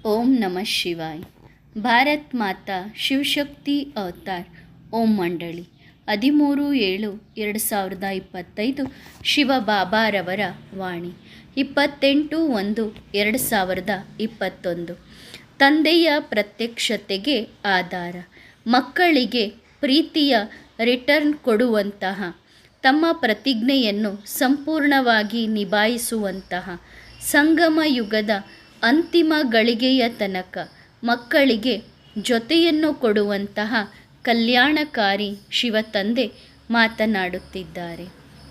ಓಂ ನಮಃ ಶಿವಾಯ್. ಭಾರತ್ ಮಾತಾ ಶಿವಶಕ್ತಿ ಅವತಾರ್ ಓಂ ಮಂಡಳಿ 13/7/2025 ಶಿವ ಬಾಬಾರವರ ವಾಣಿ. 28/1/2021. ತಂದೆಯ ಪ್ರತ್ಯಕ್ಷತೆಗೆ ಆಧಾರ. ಮಕ್ಕಳಿಗೆ ಪ್ರೀತಿಯ ರಿಟರ್ನ್ ಕೊಡುವಂತಹ, ತಮ್ಮ ಪ್ರತಿಜ್ಞೆಯನ್ನು ಸಂಪೂರ್ಣವಾಗಿ ನಿಭಾಯಿಸುವಂತಹ, ಸಂಗಮ ಯುಗದ ಅಂತಿಮ ಗಳಿಗೆಯ ತನಕ ಮಕ್ಕಳಿಗೆ ಜೊತೆಯನ್ನು ಕೊಡುವಂತಹ ಕಲ್ಯಾಣಕಾರಿ ಶಿವತಂದೆ ಮಾತನಾಡುತ್ತಿದ್ದಾರೆ.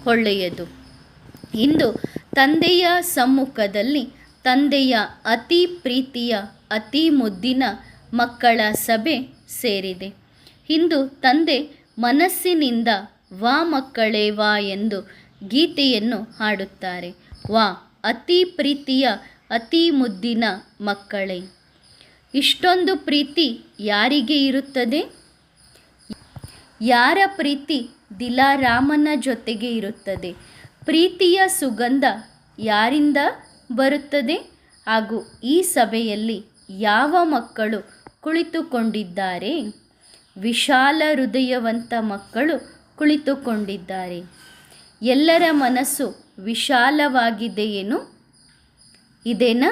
ಒಳ್ಳೆಯದು. ಇಂದು ತಂದೆಯ ಸಮ್ಮುಖದಲ್ಲಿ ತಂದೆಯ ಅತಿ ಪ್ರೀತಿಯ ಅತಿ ಮುದ್ದಿನ ಮಕ್ಕಳ ಸಭೆ ಸೇರಿದೆ. ಇಂದು ತಂದೆ ಮನಸ್ಸಿನಿಂದ ವಾ ಮಕ್ಕಳೇ ವಾ ಎಂದು ಗೀತೆಯನ್ನು ಹಾಡುತ್ತಾರೆ. ವಾ ಅತಿ ಪ್ರೀತಿಯ ಅತಿ ಮುದ್ದಿನ ಮಕ್ಕಳೇ. ಇಷ್ಟೊಂದು ಪ್ರೀತಿ ಯಾರಿಗೆ ಇರುತ್ತದೆ? ಯಾರ ಪ್ರೀತಿ ದಿಲಾರಾಮನ ಜೊತೆಗೆ ಇರುತ್ತದೆ? ಪ್ರೀತಿಯ ಸುಗಂಧ ಯಾರಿಂದ ಬರುತ್ತದೆ? ಹಾಗೂ ಈ ಸಭೆಯಲ್ಲಿ ಯಾವ ಮಕ್ಕಳು ಕುಳಿತುಕೊಂಡಿದ್ದಾರೆ? ವಿಶಾಲ ಹೃದಯವಂತ ಮಕ್ಕಳು ಕುಳಿತುಕೊಂಡಿದ್ದಾರೆ. ಎಲ್ಲರ ಮನಸ್ಸು ವಿಶಾಲವಾಗಿದೆಯೇನು? ಇದೇನಾ?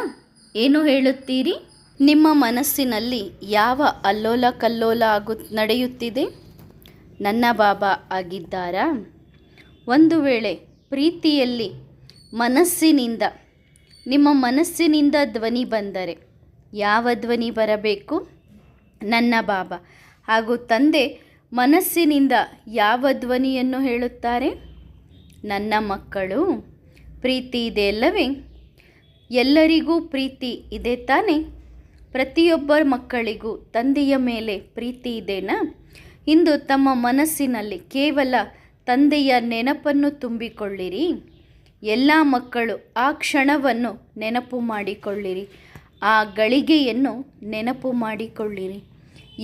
ಏನು ಹೇಳುತ್ತೀರಿ? ನಿಮ್ಮ ಮನಸ್ಸಿನಲ್ಲಿ ಯಾವ ಅಲ್ಲೋಲ ಕಲ್ಲೋಲ ನಡೆಯುತ್ತಿದೆ? ನನ್ನ ಬಾಬಾ ಆಗಿದ್ದಾರಾ? ಒಂದು ವೇಳೆ ಪ್ರೀತಿಯಲ್ಲಿ ಮನಸ್ಸಿನಿಂದ, ನಿಮ್ಮ ಮನಸ್ಸಿನಿಂದ ಧ್ವನಿ ಬಂದರೆ ಯಾವ ಧ್ವನಿ ಬರಬೇಕು? ನನ್ನ ಬಾಬಾ. ಹಾಗೂ ತಂದೆ ಮನಸ್ಸಿನಿಂದ ಯಾವ ಧ್ವನಿಯನ್ನು ಹೇಳುತ್ತಾರೆ? ನನ್ನ ಮಕ್ಕಳು. ಪ್ರೀತಿ ಇದೆ ಅಲ್ಲವೇ? ಎಲ್ಲರಿಗೂ ಪ್ರೀತಿ ಇದೆ ತಾನೇ? ಪ್ರತಿಯೊಬ್ಬ ಮಕ್ಕಳಿಗೂ ತಂದೆಯ ಮೇಲೆ ಪ್ರೀತಿ ಇದೆನಾ? ಇಂದು ತಮ್ಮ ಮನಸ್ಸಿನಲ್ಲಿ ಕೇವಲ ತಂದೆಯ ನೆನಪನ್ನು ತುಂಬಿಕೊಳ್ಳಿರಿ. ಎಲ್ಲ ಮಕ್ಕಳು ಆ ಕ್ಷಣವನ್ನು ನೆನಪು ಮಾಡಿಕೊಳ್ಳಿರಿ. ಆ ಗಳಿಗೆಯನ್ನು ನೆನಪು ಮಾಡಿಕೊಳ್ಳಿರಿ.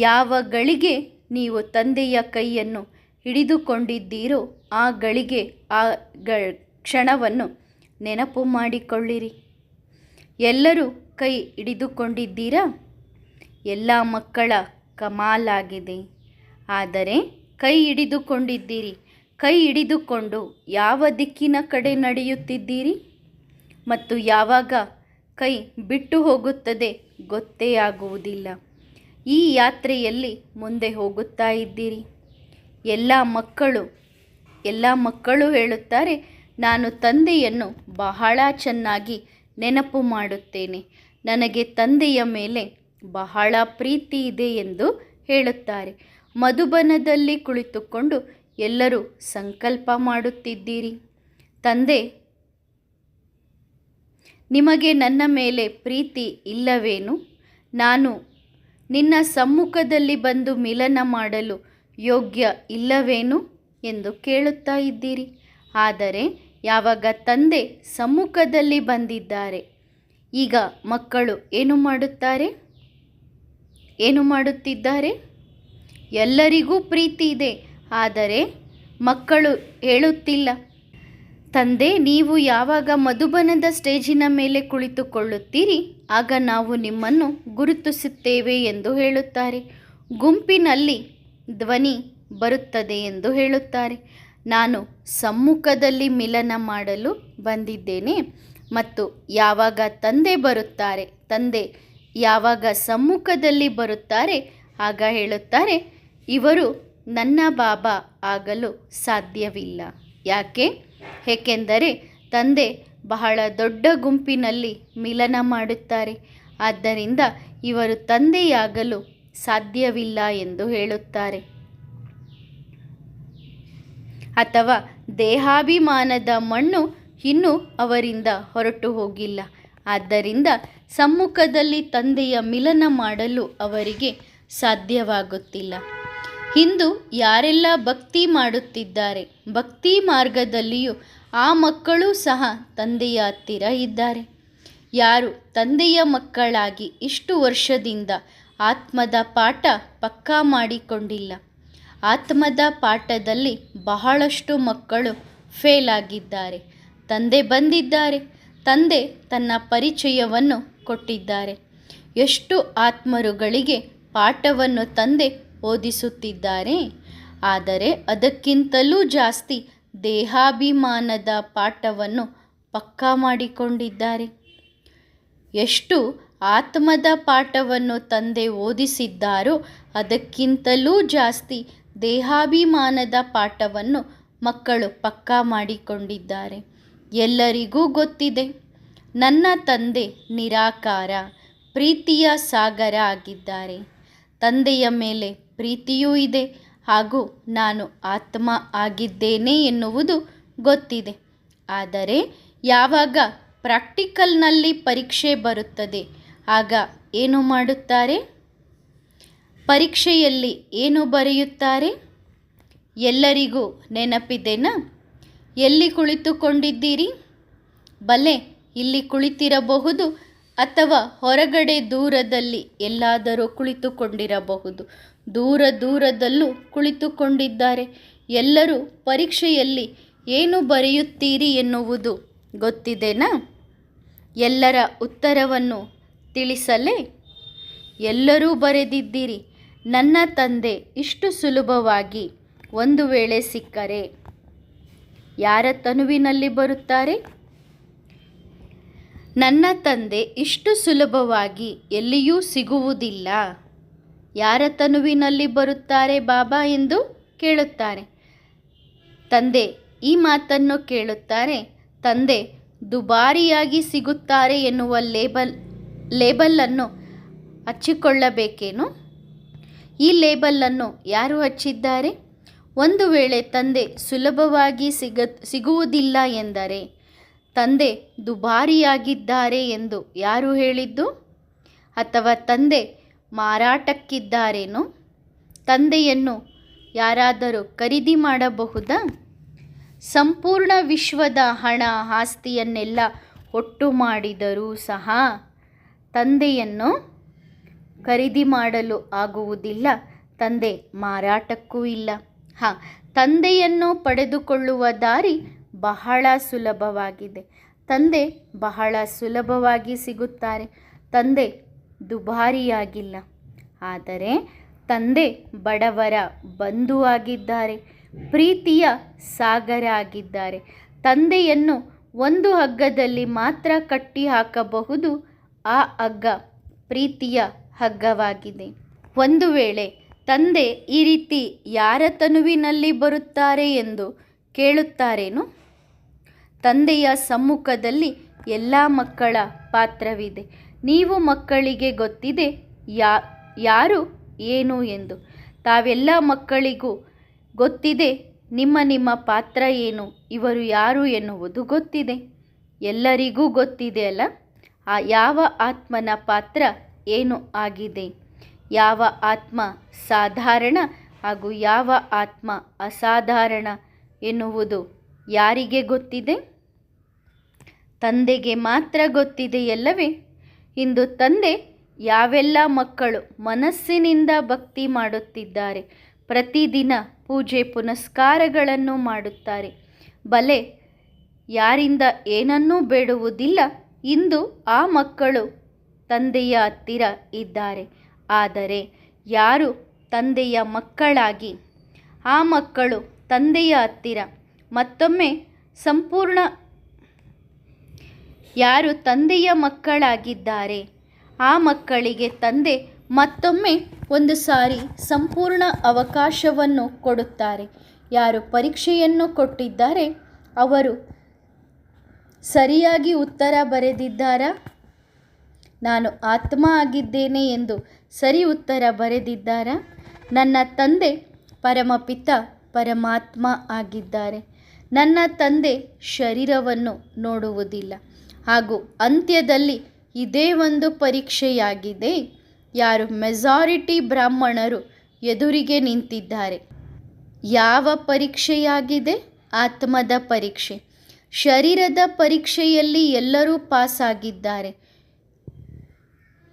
ಯಾವ ಗಳಿಗೆ ನೀವು ತಂದೆಯ ಕೈಯನ್ನು ಹಿಡಿದುಕೊಂಡಿದ್ದೀರೋ ಆ ಗಳಿಗೆ, ಆ ಕ್ಷಣವನ್ನು ನೆನಪು ಮಾಡಿಕೊಳ್ಳಿರಿ. ಎಲ್ಲರೂ ಕೈ ಹಿಡಿದುಕೊಂಡಿದ್ದೀರಾ? ಎಲ್ಲ ಮಕ್ಕಳ ಕಮಾಲಾಗಿದೆ. ಆದರೆ ಕೈ ಹಿಡಿದುಕೊಂಡಿದ್ದೀರಿ. ಕೈ ಹಿಡಿದುಕೊಂಡು ಯಾವ ದಿಕ್ಕಿನ ಕಡೆ ನಡೆಯುತ್ತಿದ್ದೀರಿ ಮತ್ತು ಯಾವಾಗ ಕೈ ಬಿಟ್ಟು ಹೋಗುತ್ತದೆ ಗೊತ್ತೇ ಆಗುವುದಿಲ್ಲ. ಈ ಯಾತ್ರೆಯಲ್ಲಿ ಮುಂದೆ ಹೋಗುತ್ತಾ ಇದ್ದೀರಿ. ಎಲ್ಲ ಮಕ್ಕಳು ಹೇಳುತ್ತಾರೆ, ನಾನು ತಂದೆಯನ್ನು ಬಹಳ ಚೆನ್ನಾಗಿ ನೆನಪು ಮಾಡುತ್ತೇನೆ, ನನಗೆ ತಂದೆಯ ಮೇಲೆ ಬಹಳ ಪ್ರೀತಿ ಇದೆ ಎಂದು ಹೇಳುತ್ತಾರೆ. ಮಧುಬನದಲ್ಲಿ ಕುಳಿತುಕೊಂಡು ಎಲ್ಲರೂ ಸಂಕಲ್ಪ ಮಾಡುತ್ತಿದ್ದೀರಿ. ತಂದೆ, ನಿಮಗೆ ನನ್ನ ಮೇಲೆ ಪ್ರೀತಿ ಇಲ್ಲವೇನು? ನಾನು ನಿನ್ನ ಸಮ್ಮುಖದಲ್ಲಿ ಬಂದು ಮಿಲನ ಮಾಡಲು ಯೋಗ್ಯ ಇಲ್ಲವೇನು ಎಂದು ಕೇಳುತ್ತಾ ಇದ್ದೀರಿ. ಆದರೆ ಯಾವಾಗ ತಂದೆ ಸಮ್ಮುಖದಲ್ಲಿ ಬಂದಿದ್ದಾರೆ, ಈಗ ಮಕ್ಕಳು ಏನು ಮಾಡುತ್ತಿದ್ದಾರೆ? ಎಲ್ಲರಿಗೂ ಪ್ರೀತಿ ಇದೆ, ಆದರೆ ಮಕ್ಕಳು ಹೇಳುತ್ತಿಲ್ಲ. ತಂದೆ, ನೀವು ಯಾವಾಗ ಮಧುಬನದ ಸ್ಟೇಜಿನ ಮೇಲೆ ಕುಳಿತುಕೊಳ್ಳುತ್ತೀರಿ ಆಗ ನಾವು ನಿಮ್ಮನ್ನು ಗುರುತಿಸುತ್ತೇವೆ ಎಂದು ಹೇಳುತ್ತಾರೆ. ಗುಂಪಿನಲ್ಲಿ ಧ್ವನಿ ಬರುತ್ತದೆ ಎಂದು ಹೇಳುತ್ತಾರೆ. ನಾನು ಸಮ್ಮುಖದಲ್ಲಿ ಮಿಲನ ಮಾಡಲು ಬಂದಿದ್ದೇನೆ ಮತ್ತು ಯಾವಾಗ ತಂದೆ ಯಾವಾಗ ಸಮ್ಮುಖದಲ್ಲಿ ಬರುತ್ತಾರೆ ಆಗ ಹೇಳುತ್ತಾರೆ, ಇವರು ನನ್ನ ಬಾಬಾ ಆಗಲು ಸಾಧ್ಯವಿಲ್ಲ. ಏಕೆಂದರೆ ತಂದೆ ಬಹಳ ದೊಡ್ಡ ಗುಂಪಿನಲ್ಲಿ ಮಿಲನ ಮಾಡುತ್ತಾರೆ. ಆದ್ದರಿಂದ ಇವರು ತಂದೆಯಾಗಲು ಸಾಧ್ಯವಿಲ್ಲ ಎಂದು ಹೇಳುತ್ತಾರೆ. ಅಥವಾ ದೇಹಾಭಿಮಾನದ ಮಣ್ಣು ಇನ್ನೂ ಅವರಿಂದ ಹೊರಟು ಹೋಗಿಲ್ಲ. ಆದ್ದರಿಂದ ಸಮ್ಮುಖದಲ್ಲಿ ತಂದೆಯ ಮಿಲನ ಮಾಡಲು ಅವರಿಗೆ ಸಾಧ್ಯವಾಗುತ್ತಿಲ್ಲ. ಇಂದು ಯಾರೆಲ್ಲ ಭಕ್ತಿ ಮಾಡುತ್ತಿದ್ದಾರೆ, ಭಕ್ತಿ ಮಾರ್ಗದಲ್ಲಿಯೂ ಆ ಮಕ್ಕಳೂ ಸಹ ತಂದೆಯ ಹತ್ತಿರ ಇದ್ದಾರೆ. ಯಾರು ತಂದೆಯ ಮಕ್ಕಳಾಗಿ ಇಷ್ಟು ವರ್ಷದಿಂದ ಆತ್ಮದ ಪಾಠ ಪಕ್ಕಾ ಮಾಡಿಕೊಂಡಿಲ್ಲ, ಆತ್ಮದ ಪಾಠದಲ್ಲಿ ಬಹಳಷ್ಟು ಮಕ್ಕಳು ಫೇಲ್ ಆಗಿದ್ದಾರೆ. ತಂದೆ ಬಂದಿದ್ದಾರೆ, ತಂದೆ ತನ್ನ ಪರಿಚಯವನ್ನು ಕೊಟ್ಟಿದ್ದಾರೆ. ಎಷ್ಟು ಆತ್ಮರುಗಳಿಗೆ ಪಾಠವನ್ನು ತಂದೆ ಓದಿಸುತ್ತಿದ್ದಾರೆ. ಆದರೆ ಅದಕ್ಕಿಂತಲೂ ಜಾಸ್ತಿ ದೇಹಾಭಿಮಾನದ ಪಾಠವನ್ನು ಪಕ್ಕಾ ಮಾಡಿಕೊಂಡಿದ್ದಾರೆ. ಎಷ್ಟು ಆತ್ಮದ ಪಾಠವನ್ನು ತಂದೆ ಓದಿಸಿದ್ದಾರೋ ಅದಕ್ಕಿಂತಲೂ ಜಾಸ್ತಿ ದೇಹಾಭಿಮಾನದ ಪಾಠವನ್ನು ಮಕ್ಕಳು ಪಕ್ಕಾ ಮಾಡಿಕೊಂಡಿದ್ದಾರೆ. ಎಲ್ಲರಿಗೂ ಗೊತ್ತಿದೆ, ನನ್ನ ತಂದೆ ನಿರಾಕಾರ ಪ್ರೀತಿಯ ಸಾಗರ ಆಗಿದ್ದಾರೆ. ತಂದೆಯ ಮೇಲೆ ಪ್ರೀತಿಯೂ ಇದೆ ಹಾಗೂ ನಾನು ಆತ್ಮ ಆಗಿದ್ದೇನೆ ಎನ್ನುವುದು ಗೊತ್ತಿದೆ. ಆದರೆ ಯಾವಾಗ ಪ್ರಾಕ್ಟಿಕಲ್ನಲ್ಲಿ ಪರೀಕ್ಷೆ ಬರುತ್ತದೆ ಆಗ ಏನು ಮಾಡುತ್ತಾರೆ? ಪರೀಕ್ಷೆಯಲ್ಲಿ ಏನು ಬರೆಯುತ್ತಾರೆ? ಎಲ್ಲರಿಗೂ ನೆನಪಿದೆನಾ? ಎಲ್ಲಿ ಕುಳಿತುಕೊಂಡಿದ್ದೀರಿ? ಬಲೆ ಇಲ್ಲಿ ಕುಳಿತಿರಬಹುದು ಅಥವಾ ಹೊರಗಡೆ ದೂರದಲ್ಲಿ ಎಲ್ಲಾದರೂ ಕುಳಿತುಕೊಂಡಿರಬಹುದು. ದೂರದಲ್ಲೂ ಕುಳಿತುಕೊಂಡಿದ್ದಾರೆ. ಎಲ್ಲರೂ ಪರೀಕ್ಷೆಯಲ್ಲಿ ಏನು ಬರೆಯುತ್ತೀರಿ ಎನ್ನುವುದು ಗೊತ್ತಿದೆನಾ? ಎಲ್ಲರ ಉತ್ತರವನ್ನು ತಿಳಿಸಲೇ? ಎಲ್ಲರೂ ಬರೆದಿದ್ದೀರಿ. ನನ್ನ ತಂದೆ ಇಷ್ಟು ಸುಲಭವಾಗಿ ಒಂದು ವೇಳೆ ಸಿಕ್ಕರೆ ಯಾರ ತನುವಿನಲ್ಲಿ ಬರುತ್ತಾರೆ? ನನ್ನ ತಂದೆ ಇಷ್ಟು ಸುಲಭವಾಗಿ ಎಲ್ಲಿಯೂ ಸಿಗುವುದಿಲ್ಲ. ಯಾರ ತನುವಿನಲ್ಲಿ ಬರುತ್ತಾರೆ ಬಾಬಾ ಎಂದು ಕೇಳುತ್ತಾರೆ. ತಂದೆ ಈ ಮಾತನ್ನು ಕೇಳುತ್ತಾರೆ. ತಂದೆ ದುಬಾರಿಯಾಗಿ ಸಿಗುತ್ತಾರೆ ಎನ್ನುವ ಲೇಬಲನ್ನು ಹಚ್ಚಿಕೊಳ್ಳಬೇಕೇನು? ಈ ಲೇಬಲನ್ನು ಯಾರು ಹಚ್ಚಿದ್ದಾರೆ? ಒಂದು ವೇಳೆ ತಂದೆ ಸುಲಭವಾಗಿ ಸಿಗುವುದಿಲ್ಲ ಎಂದರೆ ತಂದೆ ದುಬಾರಿಯಾಗಿದ್ದಾರೆ ಎಂದು ಯಾರು ಹೇಳಿದ್ದು? ಅಥವಾ ತಂದೆ ಮಾರಾಟಕ್ಕಿದ್ದಾರೇನೋ? ತಂದೆಯನ್ನು ಯಾರಾದರೂ ಖರೀದಿ ಮಾಡಬಹುದಾ? ಸಂಪೂರ್ಣ ವಿಶ್ವದ ಹಣ ಆಸ್ತಿಯನ್ನೆಲ್ಲ ಒಟ್ಟು ಮಾಡಿದರೂ ಸಹ ತಂದೆಯನ್ನು ಖರೀದಿ ಮಾಡಲು ಆಗುವುದಿಲ್ಲ. ತಂದೆ ಮಾರಾಟಕ್ಕೂ ಇಲ್ಲ. ತಂದೆಯನ್ನು ಪಡೆದುಕೊಳ್ಳುವ ದಾರಿ ಬಹಳ ಸುಲಭವಾಗಿದೆ. ತಂದೆ ಬಹಳ ಸುಲಭವಾಗಿ ಸಿಗುತ್ತಾರೆ. ತಂದೆ ದುಬಾರಿಯಾಗಿಲ್ಲ. ಆದರೆ ತಂದೆ ಬಡವರ ಬಂಧು ಆಗಿದ್ದಾರೆ. ಪ್ರೀತಿಯ ಸಾಗರ ಆಗಿದ್ದಾರೆ. ತಂದೆಯನ್ನು ಒಂದು ಹಗ್ಗದಲ್ಲಿ ಮಾತ್ರ ಕಟ್ಟಿ ಹಾಕಬಹುದು. ಆ ಹಗ್ಗ ಪ್ರೀತಿಯ ಹಗ್ಗವಾಗಿದೆ. ಒಂದು ವೇಳೆ ತಂದೆ ಈ ರೀತಿ ಯಾರ ತನುವಿನಲ್ಲಿ ಬರುತ್ತಾರೆ ಎಂದು ಕೇಳುತ್ತಾರೇನು? ತಂದೆಯ ಸಮ್ಮುಖದಲ್ಲಿ ಎಲ್ಲ ಮಕ್ಕಳ ಪಾತ್ರವಿದೆ. ನೀವು ಮಕ್ಕಳಿಗೆ ಗೊತ್ತಿದೆ ಯಾರು ಏನು ಎಂದು. ತಾವೆಲ್ಲ ಮಕ್ಕಳಿಗೂ ಗೊತ್ತಿದೆ ನಿಮ್ಮ ಪಾತ್ರ ಏನು, ಇವರು ಯಾರು ಎನ್ನುವುದು ಗೊತ್ತಿದೆ. ಎಲ್ಲರಿಗೂ ಗೊತ್ತಿದೆ ಅಲ್ಲ? ಯಾವ ಆತ್ಮನ ಪಾತ್ರ ಏನು ಆಗಿದೆ, ಯಾವ ಆತ್ಮ ಸಾಧಾರಣ ಹಾಗೂ ಯಾವ ಆತ್ಮ ಅಸಾಧಾರಣ ಎನ್ನುವುದು ಯಾರಿಗೆ ಗೊತ್ತಿದೆ? ತಂದೆಗೆ ಮಾತ್ರ ಗೊತ್ತಿದೆಯಲ್ಲವೇ? ಇಂದು ತಂದೆ ಯಾವೆಲ್ಲ ಮಕ್ಕಳು ಮನಸ್ಸಿನಿಂದ ಭಕ್ತಿ ಮಾಡುತ್ತಿದ್ದಾರೆ, ಪ್ರತಿದಿನ ಪೂಜೆ ಪುನಸ್ಕಾರಗಳನ್ನು ಮಾಡುತ್ತಾರೆ, ಬಲೆ ಯಾರಿಂದ ಏನನ್ನೂ ಬೇಡುವುದಿಲ್ಲ, ಇಂದು ಆ ಮಕ್ಕಳು ತಂದೆಯ ಹತ್ತಿರ ಇದ್ದಾರೆ. ಆದರೆ ಯಾರು ತಂದೆಯ ಮಕ್ಕಳಾಗಿ ಆ ಮಕ್ಕಳು ತಂದೆಯ ಹತ್ತಿರ ಮತ್ತೊಮ್ಮೆ ಸಂಪೂರ್ಣ ಯಾರು ತಂದೆಯ ಮಕ್ಕಳಾಗಿದ್ದಾರೆ ಆ ಮಕ್ಕಳಿಗೆ ತಂದೆ ಮತ್ತೊಮ್ಮೆ ಒಂದು ಸಾರಿ ಸಂಪೂರ್ಣ ಅವಕಾಶವನ್ನು ಕೊಡುತ್ತಾರೆ. ಯಾರು ಪರೀಕ್ಷೆಯನ್ನು ಕೊಟ್ಟಿದ್ದಾರೆ ಅವರು ಸರಿಯಾಗಿ ಉತ್ತರ ಬರೆದಿದ್ದಾರಾ? ನಾನು ಆತ್ಮ ಆಗಿದ್ದೇನೆ ಎಂದು ಸರಿ ಉತ್ತರ ಬರೆದಿದ್ದಾರಾ? ನನ್ನ ತಂದೆ ಪರಮಪಿತ ಪರಮಾತ್ಮ ಆಗಿದ್ದಾರೆ. ನನ್ನ ತಂದೆ ಶರೀರವನ್ನು ನೋಡುವುದಿಲ್ಲ. ಹಾಗೂ ಅಂತ್ಯದಲ್ಲಿ ಇದೇ ಒಂದು ಪರೀಕ್ಷೆಯಾಗಿದೆ. ಯಾರು ಮೆಜಾರಿಟಿ ಬ್ರಾಹ್ಮಣರು ಎದುರಿಗೆ ನಿಂತಿದ್ದಾರೆ. ಯಾವ ಪರೀಕ್ಷೆಯಾಗಿದೆ? ಆತ್ಮದ ಪರೀಕ್ಷೆ. ಶರೀರದ ಪರೀಕ್ಷೆಯಲ್ಲಿ ಎಲ್ಲರೂ ಪಾಸ್ ಆಗಿದ್ದಾರೆ.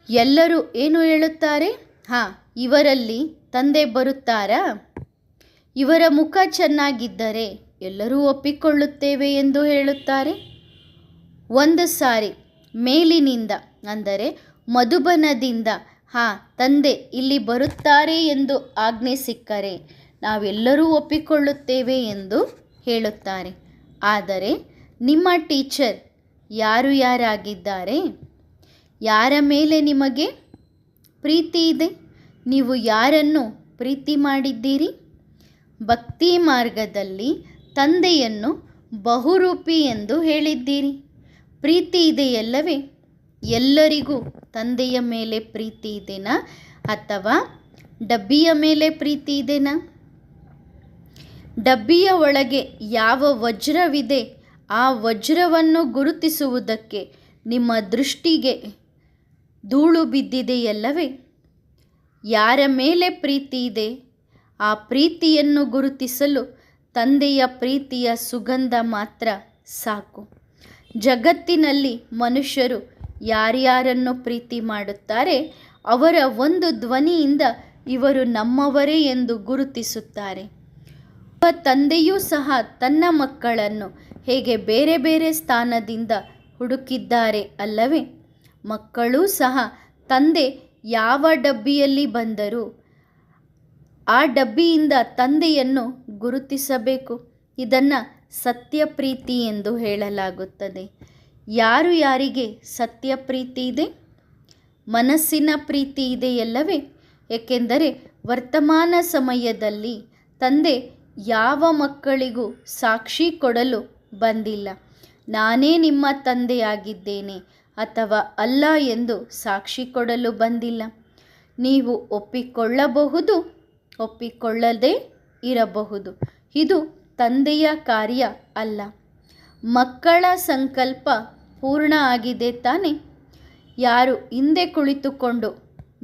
ಎಲ್ಲರೂ ಏನು ಹೇಳುತ್ತಾರೆ? ಇವರಲ್ಲಿ ತಂದೆ ಬರುತ್ತಾರಾ? ಇವರ ಮುಖ ಚೆನ್ನಾಗಿದ್ದರೆ ಎಲ್ಲರೂ ಒಪ್ಪಿಕೊಳ್ಳುತ್ತೇವೆ ಎಂದು ಹೇಳುತ್ತಾರೆ. ಒಂದು ಸಾರಿ ಮೇಲಿನಿಂದ ಅಂದರೆ ಮಧುಬನದಿಂದ ತಂದೆ ಇಲ್ಲಿ ಬರುತ್ತಾರೆ ಎಂದು ಆಜ್ಞೆ ಸಿಕ್ಕರೆ ನಾವೆಲ್ಲರೂ ಒಪ್ಪಿಕೊಳ್ಳುತ್ತೇವೆ ಎಂದು ಹೇಳುತ್ತಾರೆ. ಆದರೆ ನಿಮ್ಮ ಟೀಚರ್ ಯಾರಾಗಿದ್ದಾರೆ? ಯಾರ ಮೇಲೆ ನಿಮಗೆ ಪ್ರೀತಿ ಇದೆ? ನೀವು ಯಾರನ್ನು ಪ್ರೀತಿ ಮಾಡಿದ್ದೀರಿ? ಭಕ್ತಿ ಮಾರ್ಗದಲ್ಲಿ ತಂದೆಯನ್ನು ಬಹುರೂಪಿ ಎಂದು ಹೇಳಿದ್ದೀರಿ. ಪ್ರೀತಿ ಇದೆಯಲ್ಲವೇ? ಎಲ್ಲರಿಗೂ ತಂದೆಯ ಮೇಲೆ ಪ್ರೀತಿ ಇದೆನಾ ಅಥವಾ ಡಬ್ಬಿಯ ಮೇಲೆ ಪ್ರೀತಿ ಇದೆನಾ? ಡಬ್ಬಿಯ ಒಳಗೆ ಯಾವ ವಜ್ರವಿದೆ ಆ ವಜ್ರವನ್ನು ಗುರುತಿಸುವುದಕ್ಕೆ ನಿಮ್ಮ ದೃಷ್ಟಿಗೆ ಧೂಳು ಬಿದ್ದಿದೆಯಲ್ಲವೇ? ಯಾರ ಮೇಲೆ ಪ್ರೀತಿ ಇದೆ ಆ ಪ್ರೀತಿಯನ್ನು ಗುರುತಿಸಲು ತಂದೆಯ ಪ್ರೀತಿಯ ಸುಗಂಧ ಮಾತ್ರ ಸಾಕು. ಜಗತ್ತಿನಲ್ಲಿ ಮನುಷ್ಯರು ಯಾರ್ಯಾರನ್ನು ಪ್ರೀತಿ ಮಾಡುತ್ತಾರೆ ಅವರ ಒಂದು ಧ್ವನಿಯಿಂದ ಇವರು ನಮ್ಮವರೇ ಎಂದು ಗುರುತಿಸುತ್ತಾರೆ. ತಂದೆಯೂ ಸಹ ತನ್ನ ಮಕ್ಕಳನ್ನು ಹೇಗೆ ಬೇರೆ ಬೇರೆ ಸ್ಥಾನದಿಂದ ಹುಡುಕಿದ್ದಾರೆ ಅಲ್ಲವೇ? ಮಕ್ಕಳೂ ಸಹ ತಂದೆ ಯಾವ ಡಬ್ಬಿಯಲ್ಲಿ ಬಂದರೂ ಆ ಡಬ್ಬಿಯಿಂದ ತಂದೆಯನ್ನು ಗುರುತಿಸಬೇಕು. ಇದನ್ನು ಸತ್ಯ ಪ್ರೀತಿ ಎಂದು ಹೇಳಲಾಗುತ್ತದೆ. ಯಾರಿಗೆ ಸತ್ಯ ಪ್ರೀತಿ ಇದೆ? ಮನಸ್ಸಿನ ಪ್ರೀತಿ ಇದೆಯಲ್ಲವೇ? ಏಕೆಂದರೆ ವರ್ತಮಾನ ಸಮಯದಲ್ಲಿ ತಂದೆ ಯಾವ ಮಕ್ಕಳಿಗೂ ಸಾಕ್ಷಿ ಕೊಡಲು ಬಂದಿಲ್ಲ. ನಾನೇ ನಿಮ್ಮ ತಂದೆಯಾಗಿದ್ದೇನೆ ಅಥವಾ ಅಲ್ಲ ಎಂದು ಸಾಕ್ಷಿ ಕೊಡಲು ಬಂದಿಲ್ಲ. ನೀವು ಒಪ್ಪಿಕೊಳ್ಳಬಹುದು, ಒಪ್ಪಿಕೊಳ್ಳದೇ ಇರಬಹುದು. ಇದು ತಂದೆಯ ಕಾರ್ಯ ಅಲ್ಲ. ಮಕ್ಕಳ ಸಂಕಲ್ಪ ಪೂರ್ಣ ಆಗಿದೆ ತಾನೆ? ಯಾರು ಹಿಂದೆ ಕುಳಿತುಕೊಂಡು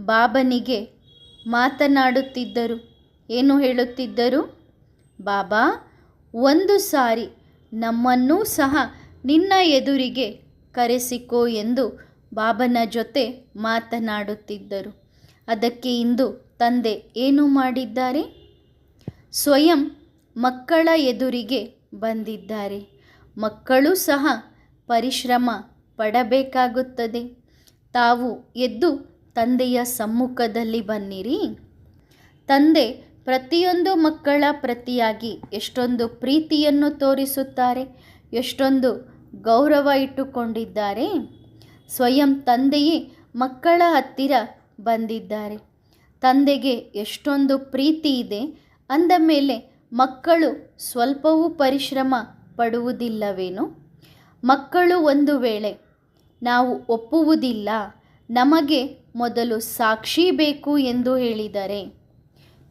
ಬಾಬನಿಗೆ ಮಾತನಾಡುತ್ತಿದ್ದರು? ಏನು ಹೇಳುತ್ತಿದ್ದರು? ಬಾಬಾ, ಒಂದು ಸಾರಿ ನಮ್ಮನ್ನೂ ಸಹ ನಿನ್ನ ಎದುರಿಗೆ ಕರೆಸಿಕೋ ಎಂದು ಬಾಬನ ಜೊತೆ ಮಾತನಾಡುತ್ತಿದ್ದರು. ಅದಕ್ಕೆ ಇಂದು ತಂದೆ ಏನು ಮಾಡಿದ್ದಾರೆ? ಸ್ವಯಂ ಮಕ್ಕಳ ಎದುರಿಗೆ ಬಂದಿದ್ದಾರೆ. ಮಕ್ಕಳು ಸಹ ಪರಿಶ್ರಮ ಪಡಬೇಕಾಗುತ್ತದೆ. ತಾವು ಎದ್ದು ತಂದೆಯ ಸಮ್ಮುಖದಲ್ಲಿ ಬನ್ನಿರಿ. ತಂದೆ ಪ್ರತಿಯೊಂದು ಮಕ್ಕಳ ಪ್ರತಿಯಾಗಿ ಎಷ್ಟೊಂದು ಪ್ರೀತಿಯನ್ನು ತೋರಿಸುತ್ತಾರೆ, ಎಷ್ಟೊಂದು ಗೌರವ ಇಟ್ಟುಕೊಂಡಿದ್ದಾರೆ. ಸ್ವಯಂ ತಂದೆಯೇ ಮಕ್ಕಳ ಹತ್ತಿರ ಬಂದಿದ್ದಾರೆ. ತಂದೆಗೆ ಎಷ್ಟೊಂದು ಪ್ರೀತಿ ಇದೆ ಅಂದ ಮೇಲೆ ಮಕ್ಕಳು ಸ್ವಲ್ಪವೂ ಪರಿಶ್ರಮ ಪಡುವುದಿಲ್ಲವೇನು? ಮಕ್ಕಳು ಒಂದು ವೇಳೆ ನಾವು ಒಪ್ಪುವುದಿಲ್ಲ, ನಮಗೆ ಮೊದಲು ಸಾಕ್ಷಿ ಬೇಕು ಎಂದು ಹೇಳಿದರೆ,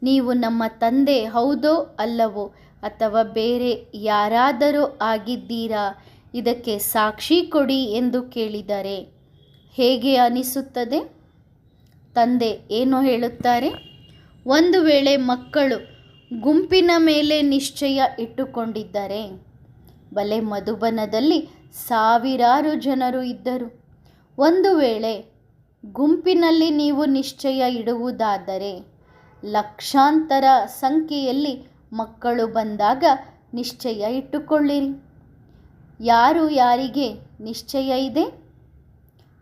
ನೀವು ನಮ್ಮ ತಂದೆ ಹೌದೋ ಅಲ್ಲವೋ ಅಥವಾ ಬೇರೆ ಯಾರಾದರೂ ಆಗಿದ್ದೀರಾ, ಇದಕ್ಕೆ ಸಾಕ್ಷಿ ಕೊಡಿ ಎಂದು ಕೇಳಿದರೆ ಹೇಗೆ ಅನಿಸುತ್ತದೆ? ತಂದೆ ಏನು ಹೇಳುತ್ತಾರೆ? ಒಂದು ವೇಳೆ ಮಕ್ಕಳು ಗುಂಪಿನ ಮೇಲೆ ನಿಶ್ಚಯ ಇಟ್ಟುಕೊಂಡಿದ್ದರೆ, ಬಲೆ ಮಧುಬನದಲ್ಲಿ ಸಾವಿರಾರು ಜನರು ಇದ್ದರು. ಒಂದು ವೇಳೆ ಗುಂಪಿನಲ್ಲಿ ನೀವು ನಿಶ್ಚಯ ಇಡುವುದಾದರೆ ಲಕ್ಷಾಂತರ ಸಂಖ್ಯೆಯಲ್ಲಿ ಮಕ್ಕಳು ಬಂದಾಗ ನಿಶ್ಚಯ ಇಟ್ಟುಕೊಳ್ಳಿರಿ. ಯಾರಿಗೆ ನಿಶ್ಚಯ ಇದೆ?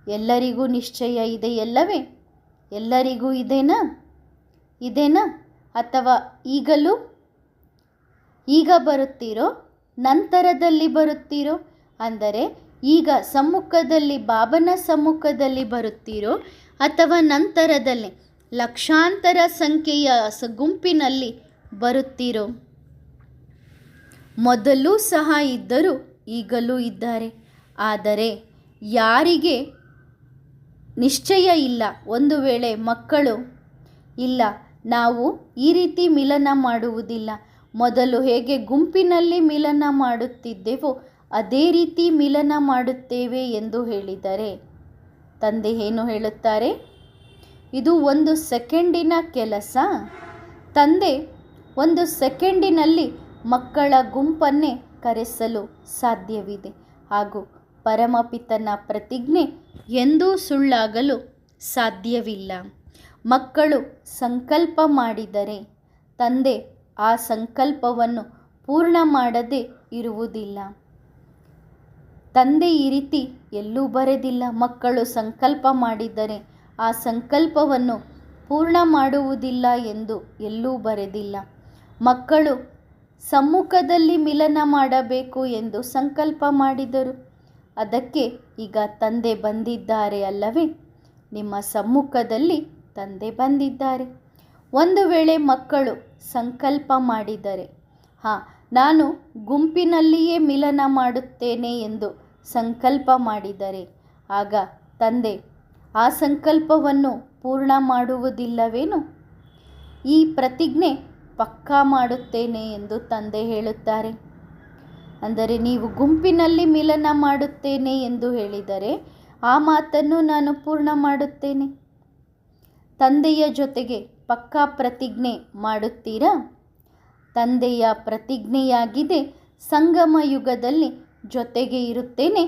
ಎಲ್ಲರಿಗೂ ನಿಶ್ಚಯ ಇದೆಯಲ್ಲವೇ? ಎಲ್ಲರಿಗೂ ಇದೆನಾ ಅಥವಾ ಈಗ ಬರುತ್ತೀರೋ ನಂತರದಲ್ಲಿ ಬರುತ್ತೀರೋ? ಅಂದರೆ ಈಗ ಸಮ್ಮುಖದಲ್ಲಿ ಬಾಬನ ಸಮ್ಮುಖದಲ್ಲಿ ಬರುತ್ತೀರೋ ಅಥವಾ ನಂತರದಲ್ಲಿ ಲಕ್ಷಾಂತರ ಸಂಖ್ಯೆಯ ಗುಂಪಿನಲ್ಲಿ ಬರುತ್ತೀರೋ? ಮೊದಲೂ ಸಹ ಇದ್ದರು, ಈಗಲೂ ಇದ್ದಾರೆ. ಆದರೆ ಯಾರಿಗೆ ನಿಶ್ಚಯ ಇಲ್ಲ, ಒಂದು ವೇಳೆ ಮಕ್ಕಳು ಇಲ್ಲ, ನಾವು ಈ ರೀತಿ ಮಿಲನ ಮಾಡುವುದಿಲ್ಲ, ಮೊದಲು ಹೇಗೆ ಗುಂಪಿನಲ್ಲಿ ಮಿಲನ ಮಾಡುತ್ತಿದ್ದೆವೋ ಅದೇ ರೀತಿ ಮಿಲನ ಮಾಡುತ್ತೇವೆ ಎಂದು ಹೇಳಿದರೆ ತಂದೆ ಏನು ಹೇಳುತ್ತಾರೆ? ಇದು 1 ಸೆಕೆಂಡಿನ ಕೆಲಸ. ತಂದೆ 1 ಸೆಕೆಂಡಿನಲ್ಲಿ ಮಕ್ಕಳ ಗುಂಪನ್ನೇ ಕರೆಸಲು ಸಾಧ್ಯವಿದೆ. ಹಾಗೂ ಪರಮಪಿತನ ಪ್ರತಿಜ್ಞೆ ಎಂದೂ ಸುಳ್ಳಾಗಲು ಸಾಧ್ಯವಿಲ್ಲ. ಮಕ್ಕಳು ಸಂಕಲ್ಪ ಮಾಡಿದರೆ ತಂದೆ ಆ ಸಂಕಲ್ಪವನ್ನು ಪೂರ್ಣ ಮಾಡದೇ ಇರುವುದಿಲ್ಲ. ತಂದೆ ಈ ರೀತಿ ಎಲ್ಲೂ ಬರೆದಿಲ್ಲ. ಮಕ್ಕಳು ಸಂಕಲ್ಪ ಮಾಡಿದ್ದರೆ ಆ ಸಂಕಲ್ಪವನ್ನು ಪೂರ್ಣ ಮಾಡುವುದಿಲ್ಲ ಎಂದು ಎಲ್ಲೂ ಬರೆದಿಲ್ಲ. ಮಕ್ಕಳು ಸಮ್ಮುಖದಲ್ಲಿ ಮಿಲನ ಮಾಡಬೇಕು ಎಂದು ಸಂಕಲ್ಪ ಮಾಡಿದರು. ಅದಕ್ಕೆ ಈಗ ತಂದೆ ಬಂದಿದ್ದಾರೆ ಅಲ್ಲವೇ? ನಿಮ್ಮ ಸಮ್ಮುಖದಲ್ಲಿ ತಂದೆ ಬಂದಿದ್ದಾರೆ. ಒಂದು ವೇಳೆ ಮಕ್ಕಳು ಸಂಕಲ್ಪ ಮಾಡಿದರೆ, ನಾನು ಗುಂಪಿನಲ್ಲಿಯೇ ಮಿಲನ ಮಾಡುತ್ತೇನೆ ಎಂದು ಸಂಕಲ್ಪ ಮಾಡಿದರೆ, ಆಗ ತಂದೆ ಆ ಸಂಕಲ್ಪವನ್ನು ಪೂರ್ಣ ಮಾಡುವುದಿಲ್ಲವೇನು? ಈ ಪ್ರತಿಜ್ಞೆ ಪಕ್ಕಾ ಮಾಡುತ್ತೇನೆ ಎಂದು ತಂದೆ ಹೇಳುತ್ತಾರೆ. ಅಂದರೆ ನೀವು ಗುಂಪಿನಲ್ಲಿ ಮಿಲನ ಮಾಡುತ್ತೇನೆ ಎಂದು ಹೇಳಿದರೆ ಆ ಮಾತನ್ನು ನಾನು ಪೂರ್ಣ ಮಾಡುತ್ತೇನೆ. ತಂದೆಯ ಜೊತೆಗೆ ಪಕ್ಕಾ ಪ್ರತಿಜ್ಞೆ ಮಾಡುತ್ತೀರಾ? ತಂದೆಯ ಪ್ರತಿಜ್ಞೆಯಾಗಿದೆ, ಸಂಗಮ ಯುಗದಲ್ಲಿ ಜೊತೆಗೆ ಇರುತ್ತೇನೆ,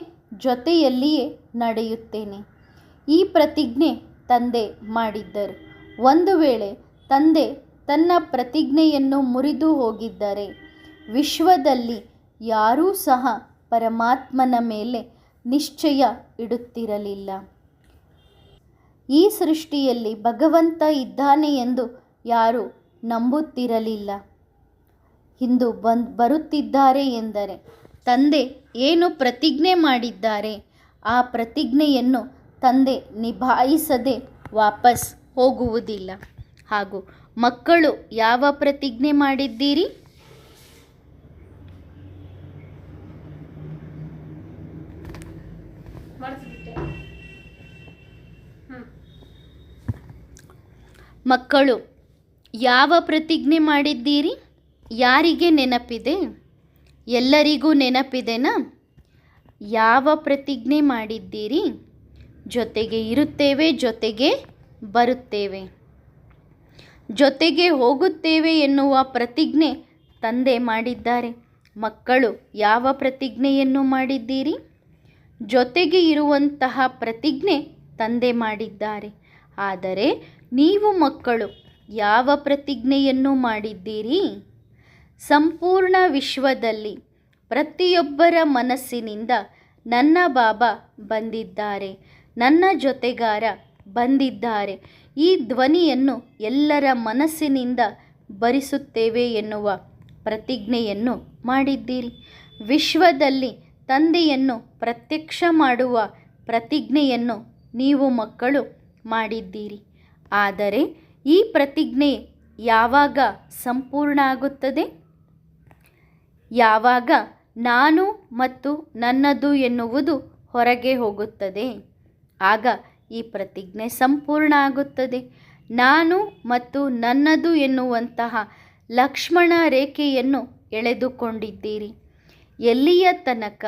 ಜೊತೆಯಲ್ಲಿಯೇ ನಡೆಯುತ್ತೇನೆ. ಈ ಪ್ರತಿಜ್ಞೆ ತಂದೆ ಮಾಡಿದ್ದರು. ಒಂದು ವೇಳೆ ತಂದೆ ತನ್ನ ಪ್ರತಿಜ್ಞೆಯನ್ನು ಮುರಿದು ಹೋಗಿದ್ದರೆ ವಿಶ್ವದಲ್ಲಿ ಯಾರೂ ಸಹ ಪರಮಾತ್ಮನ ಮೇಲೆ ನಿಶ್ಚಯ ಇಡುತ್ತಿರಲಿಲ್ಲ. ಈ ಸೃಷ್ಟಿಯಲ್ಲಿ ಭಗವಂತ ಇದ್ದಾನೆ ಎಂದು ಯಾರೂ ನಂಬುತ್ತಿರಲಿಲ್ಲ. ಇಂದು ಬರುತ್ತಿದ್ದಾರೆ ಎಂದರೆ ತಂದೆ ಏನು ಪ್ರತಿಜ್ಞೆ ಮಾಡಿದ್ದಾರೆ ಆ ಪ್ರತಿಜ್ಞೆಯನ್ನು ತಂದೆ ನಿಭಾಯಿಸದೆ ವಾಪಸ್ ಹೋಗುವುದಿಲ್ಲ. ಹಾಗೂ ಮಕ್ಕಳು ಯಾವ ಪ್ರತಿಜ್ಞೆ ಮಾಡಿದ್ದೀರಿ? ಮಕ್ಕಳು ಯಾವ ಪ್ರತಿಜ್ಞೆ ಮಾಡಿದ್ದೀರಿ? ಯಾರಿಗೆ ನೆನಪಿದೆ? ಎಲ್ಲರಿಗೂ ನೆನಪಿದೆನಾ? ಯಾವ ಪ್ರತಿಜ್ಞೆ ಮಾಡಿದ್ದೀರಿ? ಜೊತೆಗೆ ಇರುತ್ತೇವೆ, ಜೊತೆಗೆ ಬರುತ್ತೇವೆ, ಜೊತೆಗೆ ಹೋಗುತ್ತೇವೆ ಎನ್ನುವ ಪ್ರತಿಜ್ಞೆ ತಂದೆ ಮಾಡಿದ್ದಾರೆ. ಮಕ್ಕಳು ಯಾವ ಪ್ರತಿಜ್ಞೆಯನ್ನು ಮಾಡಿದ್ದೀರಿ? ಜೊತೆಗೆ ಇರುವಂತಹ ಪ್ರತಿಜ್ಞೆ ತಂದೆ ಮಾಡಿದ್ದಾರೆ. ಆದರೆ ನೀವು ಮಕ್ಕಳು ಯಾವ ಪ್ರತಿಜ್ಞೆಯನ್ನು ಮಾಡಿದ್ದೀರಿ? ಸಂಪೂರ್ಣ ವಿಶ್ವದಲ್ಲಿ ಪ್ರತಿಯೊಬ್ಬರ ಮನಸ್ಸಿನಿಂದ ನನ್ನ ಬಾಬಾ ಬಂದಿದ್ದಾರೆ, ನನ್ನ ಜೊತೆಗಾರ ಬಂದಿದ್ದಾರೆ, ಈ ಧ್ವನಿಯನ್ನು ಎಲ್ಲರ ಮನಸ್ಸಿನಿಂದ ಭರಿಸುತ್ತೇವೆ ಎನ್ನುವ ಪ್ರತಿಜ್ಞೆಯನ್ನು ಮಾಡಿದ್ದೀರಿ. ವಿಶ್ವದಲ್ಲಿ ತಂದೆಯನ್ನು ಪ್ರತ್ಯಕ್ಷ ಮಾಡುವ ಪ್ರತಿಜ್ಞೆಯನ್ನು ನೀವು ಮಕ್ಕಳು ಮಾಡಿದ್ದೀರಿ. ಆದರೆ ಈ ಪ್ರತಿಜ್ಞೆ ಯಾವಾಗ ಸಂಪೂರ್ಣ ಆಗುತ್ತದೆ? ಯಾವಾಗ ನಾನು ಮತ್ತು ನನ್ನದು ಎನ್ನುವುದು ಹೊರಗೆ ಹೋಗುತ್ತದೆ, ಆಗ ಈ ಪ್ರತಿಜ್ಞೆ ಸಂಪೂರ್ಣ ಆಗುತ್ತದೆ. ನಾನು ಮತ್ತು ನನ್ನದು ಎನ್ನುವಂತಹ ಲಕ್ಷ್ಮಣ ರೇಖೆಯನ್ನು ಎಳೆದುಕೊಂಡಿದ್ದೀರಿ. ಎಲ್ಲಿಯ ತನಕ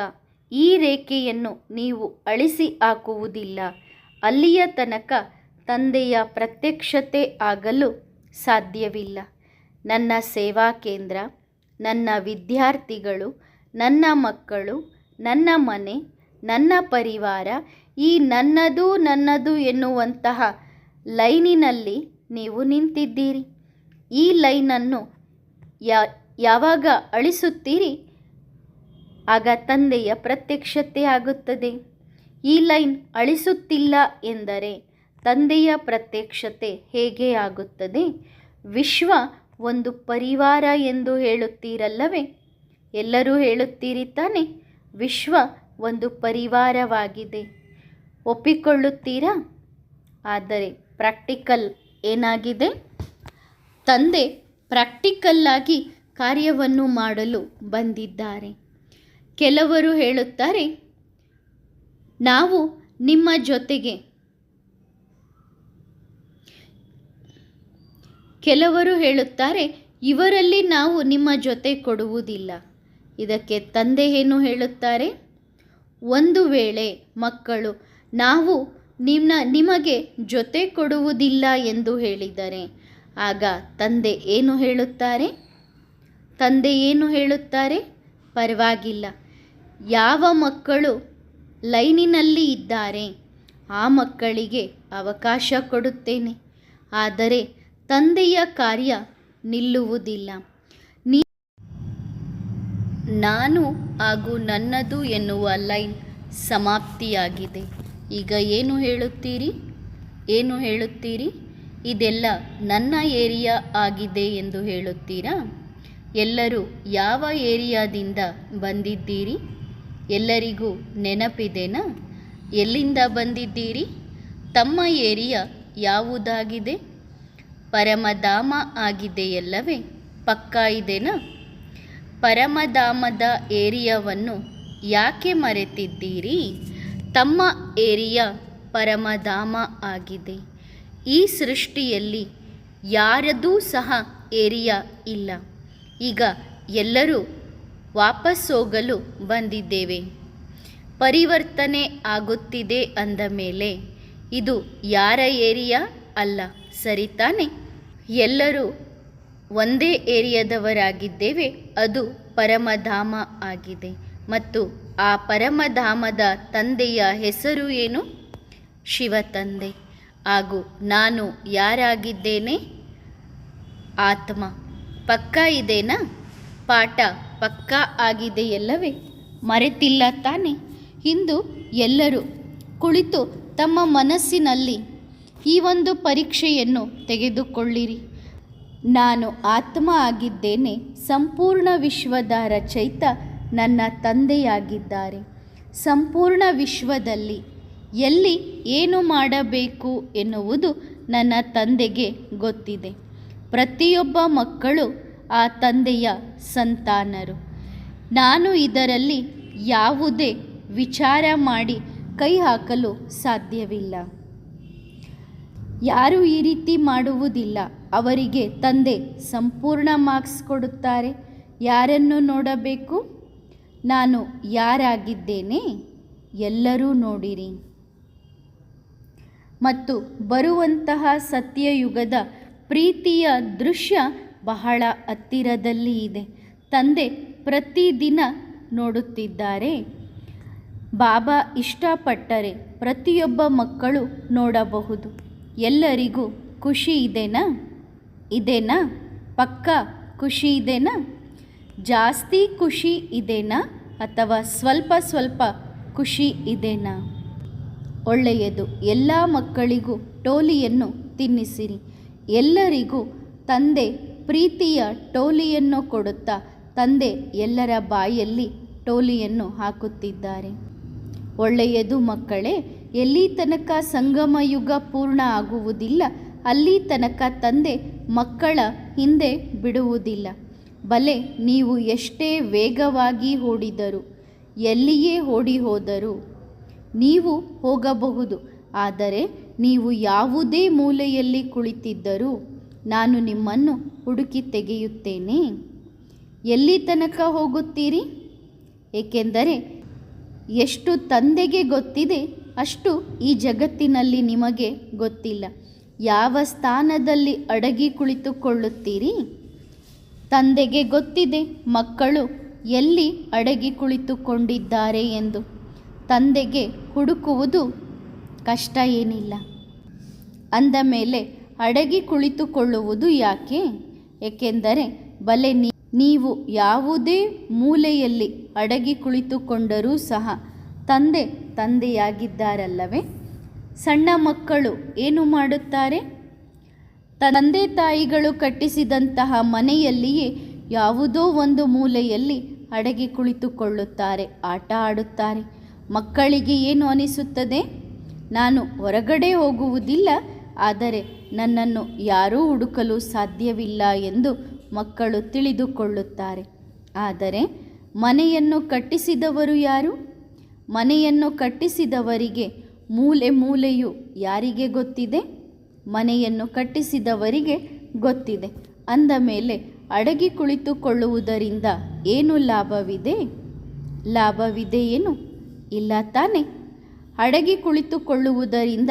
ಈ ರೇಖೆಯನ್ನು ನೀವು ಅಳಿಸಿ ಹಾಕುವುದಿಲ್ಲ, ಅಲ್ಲಿಯ ತನಕ ತಂದೆಯ ಪ್ರತ್ಯಕ್ಷತೆ ಆಗಲು ಸಾಧ್ಯವಿಲ್ಲ. ನನ್ನ ಸೇವಾ ಕೇಂದ್ರ, ನನ್ನ ವಿದ್ಯಾರ್ಥಿಗಳು, ನನ್ನ ಮಕ್ಕಳು, ನನ್ನ ಮನೆ, ನನ್ನ ಪರಿವಾರ, ಈ ನನ್ನದು ನನ್ನದು ಎನ್ನುವಂತಹ ಲೈನಿನಲ್ಲಿ ನೀವು ನಿಂತಿದ್ದೀರಿ. ಈ ಲೈನನ್ನು ಯಾವಾಗ ಅಳಿಸುತ್ತೀರಿ ಆಗ ತಂದೆಯ ಪ್ರತ್ಯಕ್ಷತೆ ಆಗುತ್ತದೆ. ಈ ಲೈನ್ ಅಳಿಸುತ್ತಿಲ್ಲ ಎಂದರೆ ತಂದೆಯ ಪ್ರತ್ಯಕ್ಷತೆ ಹೇಗೆ ಆಗುತ್ತದೆ? ವಿಶ್ವ ಒಂದು ಪರಿವಾರ ಎಂದು ಹೇಳುತ್ತೀರಲ್ಲವೇ? ಎಲ್ಲರೂ ಹೇಳುತ್ತೀರಿ ತಾನೆ? ವಿಶ್ವ ಒಂದು ಪರಿವಾರವಾಗಿದೆ, ಒಪ್ಪಿಕೊಳ್ಳುತ್ತೀರಾ? ಆದರೆ ಪ್ರಾಕ್ಟಿಕಲ್ ಏನಾಗಿದೆ? ತಂದೆ ಪ್ರಾಕ್ಟಿಕಲ್ಲಾಗಿ ಕಾರ್ಯವನ್ನು ಮಾಡಲು ಬಂದಿದ್ದಾರೆ. ಕೆಲವರು ಹೇಳುತ್ತಾರೆ, ನಾವು ನಿಮ್ಮ ಜೊತೆಗೆ, ಕೆಲವರು ಹೇಳುತ್ತಾರೆ, ಇವರಲ್ಲಿ ನಾವು ನಿಮ್ಮ ಜೊತೆ ಕೊಡುವುದಿಲ್ಲ. ಇದಕ್ಕೆ ತಂದೆ ಏನು ಹೇಳುತ್ತಾರೆ? ಒಂದು ವೇಳೆ ಮಕ್ಕಳು ನಾವು ನಿಮಗೆ ಜೊತೆ ಕೊಡುವುದಿಲ್ಲ ಎಂದು ಹೇಳಿದರೆ ಆಗ ತಂದೆ ಏನು ಹೇಳುತ್ತಾರೆ? ತಂದೆ ಏನು ಹೇಳುತ್ತಾರೆ? ಪರವಾಗಿಲ್ಲ, ಯಾವ ಮಕ್ಕಳು ಲೈನಿನಲ್ಲಿ ಇದ್ದಾರೆ ಆ ಮಕ್ಕಳಿಗೆ ಅವಕಾಶ ಕೊಡುತ್ತೇನೆ. ಆದರೆ ತಂದೆಯ ಕಾರ್ಯ ನಿಲ್ಲುವುದಿಲ್ಲ. ನಾನು ಹಾಗೂ ನನ್ನದು ಎನ್ನುವ ಲೈನ್ ಸಮಾಪ್ತಿಯಾಗಿದೆ. ಈಗ ಏನು ಹೇಳುತ್ತೀರಿ? ಇದೆಲ್ಲ ನನ್ನ ಏರಿಯಾ ಆಗಿದೆ ಎಂದು ಹೇಳುತ್ತೀರಾ? ಎಲ್ಲರೂ ಯಾವ ಏರಿಯಾದಿಂದ ಬಂದಿದ್ದೀರಿ? ಎಲ್ಲರಿಗೂ ನೆನಪಿದೆನಾ? ಎಲ್ಲಿಂದ ಬಂದಿದ್ದೀರಿ? ತಮ್ಮ ಏರಿಯಾ ಯಾವುದಾಗಿದೆ? ಪರಮಧಾಮ ಆಗಿದೆಯಲ್ಲವೇ? ಪಕ್ಕಾ ಇದೆನಾ? ಪರಮಧಾಮದ ಏರಿಯಾವನ್ನು ಯಾಕೆ ಮರೆತಿದ್ದೀರಿ? ತಮ್ಮ ಏರಿಯಾ ಪರಮಧಾಮ ಆಗಿದೆ. ಈ ಸೃಷ್ಟಿಯಲ್ಲಿ ಯಾರದೂ ಸಹ ಏರಿಯಾ ಇಲ್ಲ. ಈಗ ಎಲ್ಲರೂ ವಾಪಸ್ ಹೋಗಲು ಬಂದಿದ್ದೇವೆ. ಪರಿವರ್ತನೆ ಆಗುತ್ತಿದೆ ಅಂದ ಮೇಲೆ ಇದು ಯಾರ ಏರಿಯಾ ಅಲ್ಲ, ಸರಿ ತಾನೆ? ಎಲ್ಲರೂ ಒಂದೇ ಏರಿಯಾದವರಾಗಿದ್ದೇವೆ. ಅದು ಪರಮಧಾಮ ಆಗಿದೆ. ಮತ್ತು ಆ ಪರಮಧಾಮದ ತಂದೆಯ ಹೆಸರು ಏನು? ಶಿವ ತಂದೆ. ಹಾಗೂ ನಾನು ಯಾರಾಗಿದ್ದೇನೆ? ಆತ್ಮ. ಪಕ್ಕಾ ಇದೆನಾ? ಪಾಠ ಪಕ್ಕಾ ಆಗಿದೆಯಲ್ಲವೇ? ಮರೆತಿಲ್ಲ ತಾನೆ? ಇಂದು ಎಲ್ಲರೂ ಕುಳಿತು ತಮ್ಮ ಮನಸ್ಸಿನಲ್ಲಿ ಈ ಒಂದು ಪರೀಕ್ಷೆಯನ್ನು ತೆಗೆದುಕೊಳ್ಳಿರಿ. ನಾನು ಆತ್ಮ ಆಗಿದ್ದೇನೆ. ಸಂಪೂರ್ಣ ವಿಶ್ವದ ರಚಯಿತ ನನ್ನ ತಂದೆಯಾಗಿದ್ದಾರೆ. ಸಂಪೂರ್ಣ ವಿಶ್ವದಲ್ಲಿ ಎಲ್ಲಿ ಏನು ಮಾಡಬೇಕು ಎನ್ನುವುದು ನನ್ನ ತಂದೆಗೆ ಗೊತ್ತಿದೆ. ಪ್ರತಿಯೊಬ್ಬ ಮಕ್ಕಳು ಆ ತಂದೆಯ ಸಂತಾನರು. ನಾನು ಇದರಲ್ಲಿ ಯಾವುದೇ ವಿಚಾರ ಮಾಡಿ ಕೈ ಹಾಕಲು ಸಾಧ್ಯವಿಲ್ಲ. ಯಾರು ಈ ರೀತಿ ಮಾಡುವುದಿಲ್ಲ. ಅವರಿಗೆ ತಂದೆ ಸಂಪೂರ್ಣ ಮಾರ್ಕ್ಸ್ ಕೊಡುತ್ತಾರೆ. ಯಾರನ್ನು ನೋಡಬೇಕು? ನಾನು ಯಾರಾಗಿದ್ದೇನೆ ಎಲ್ಲರೂ ನೋಡಿರಿ. ಮತ್ತು ಬರುವಂತಹ ಸತ್ಯಯುಗದ ಪ್ರೀತಿಯ ದೃಶ್ಯ ಬಹಳ ಹತ್ತಿರದಲ್ಲಿ ಇದೆ. ತಂದೆ ಪ್ರತಿದಿನ ನೋಡುತ್ತಿದ್ದಾರೆ. ಬಾಬಾ ಇಷ್ಟಪಟ್ಟರೆ ಪ್ರತಿಯೊಬ್ಬ ಮಕ್ಕಳು ನೋಡಬಹುದು. ಎಲ್ಲರಿಗೂ ಖುಷಿ ಇದೆನಾ? ಪಕ್ಕಾ ಖುಷಿ ಇದೆನಾ? ಜಾಸ್ತಿ ಖುಷಿ ಇದೆನಾ ಅಥವಾ ಸ್ವಲ್ಪ ಖುಷಿ ಇದೆನಾ? ಒಳ್ಳೆಯದು. ಎಲ್ಲ ಮಕ್ಕಳಿಗೂ ಟೋಲಿಯನ್ನು ತಿನ್ನಿಸಿರಿ. ಎಲ್ಲರಿಗೂ ತಂದೆ ಪ್ರೀತಿಯ ಟೋಲಿಯನ್ನು ಕೊಡುತ್ತಾ ತಂದೆ ಎಲ್ಲರ ಬಾಯಲ್ಲಿ ಟೋಲಿಯನ್ನು ಹಾಕುತ್ತಿದ್ದಾರೆ. ಒಳ್ಳೆಯದು ಮಕ್ಕಳೇ. ಎಲ್ಲಿ ತನಕ ಸಂಗಮ ಯುಗ ಪೂರ್ಣ ಆಗುವುದಿಲ್ಲ ಅಲ್ಲಿ ತನಕ ತಂದೆ ಮಕ್ಕಳ ಹಿಂದೆ ಬಿಡುವುದಿಲ್ಲ. ಬಲೆ ನೀವು ಎಷ್ಟೇ ವೇಗವಾಗಿ ಓಡಿದರೂ, ಎಲ್ಲಿಯೇ ಓಡಿ ಹೋದರೂ ನೀವು ಹೋಗಬಹುದು. ಆದರೆ ನೀವು ಯಾವುದೇ ಮೂಲೆಯಲ್ಲಿ ಕುಳಿತಿದ್ದರೂ ನಾನು ನಿಮ್ಮನ್ನು ಹುಡುಕಿ ತೆಗೆಯುತ್ತೇನೆ. ಎಲ್ಲಿ ತನಕ ಹೋಗುತ್ತೀರಿ? ಏಕೆಂದರೆ ಎಷ್ಟು ತಂದೆಗೆ ಗೊತ್ತಿದೆ ಅಷ್ಟು ಈ ಜಗತ್ತಿನಲ್ಲಿ ನಿಮಗೆ ಗೊತ್ತಿಲ್ಲ. ಯಾವ ಸ್ಥಾನದಲ್ಲಿ ಅಡಗಿ ಕುಳಿತುಕೊಳ್ಳುತ್ತೀರಿ? ತಂದೆಗೆ ಗೊತ್ತಿದೆ ಮಕ್ಕಳು ಎಲ್ಲಿ ಅಡಗಿ ಕುಳಿತುಕೊಂಡಿದ್ದಾರೆ ಎಂದು. ತಂದೆಗೆ ಹುಡುಕುವುದು ಕಷ್ಟ ಏನಿಲ್ಲ. ಅಂದ ಮೇಲೆ ಅಡಗಿ ಕುಳಿತುಕೊಳ್ಳುವುದು ಯಾಕೆ? ಏಕೆಂದರೆ ಬಲೆ ನೀವು ಯಾವುದೇ ಮೂಲೆಯಲ್ಲಿ ಅಡಗಿ ಕುಳಿತುಕೊಂಡರೂ ಸಹ ತಂದೆಯಾಗಿದ್ದಾರಲ್ಲವೇ? ಸಣ್ಣ ಮಕ್ಕಳು ಏನು ಮಾಡುತ್ತಾರೆ? ತಂದೆ ತಾಯಿಗಳು ಕಟ್ಟಿಸಿದಂತಹ ಮನೆಯಲ್ಲಿಯೇ ಯಾವುದೋ ಒಂದು ಮೂಲೆಯಲ್ಲಿ ಅಡಗಿ ಕುಳಿತುಕೊಳ್ಳುತ್ತಾರೆ, ಆಟ ಆಡುತ್ತಾರೆ. ಮಕ್ಕಳಿಗೆ ಏನು ಅನಿಸುತ್ತದೆ? ನಾನು ಹೊರಗಡೆ ಹೋಗುವುದಿಲ್ಲ, ಆದರೆ ನನ್ನನ್ನು ಯಾರೂ ಹುಡುಕಲು ಸಾಧ್ಯವಿಲ್ಲ ಎಂದು ಮಕ್ಕಳು ತಿಳಿದುಕೊಳ್ಳುತ್ತಾರೆ. ಆದರೆ ಮನೆಯನ್ನು ಕಟ್ಟಿಸಿದವರು ಯಾರು? ಮನೆಯನ್ನು ಕಟ್ಟಿಸಿದವರಿಗೆ ಮೂಲೆಯು ಯಾರಿಗೆ ಗೊತ್ತಿದೆ? ಮನೆಯನ್ನು ಕಟ್ಟಿಸಿದವರಿಗೆ ಗೊತ್ತಿದೆ. ಅಂದ ಮೇಲೆ ಅಡಗಿ ಕುಳಿತುಕೊಳ್ಳುವುದರಿಂದ ಏನು ಲಾಭವಿದೆ ಏನು? ಇಲ್ಲ ತಾನೆ? ಅಡಗಿ ಕುಳಿತುಕೊಳ್ಳುವುದರಿಂದ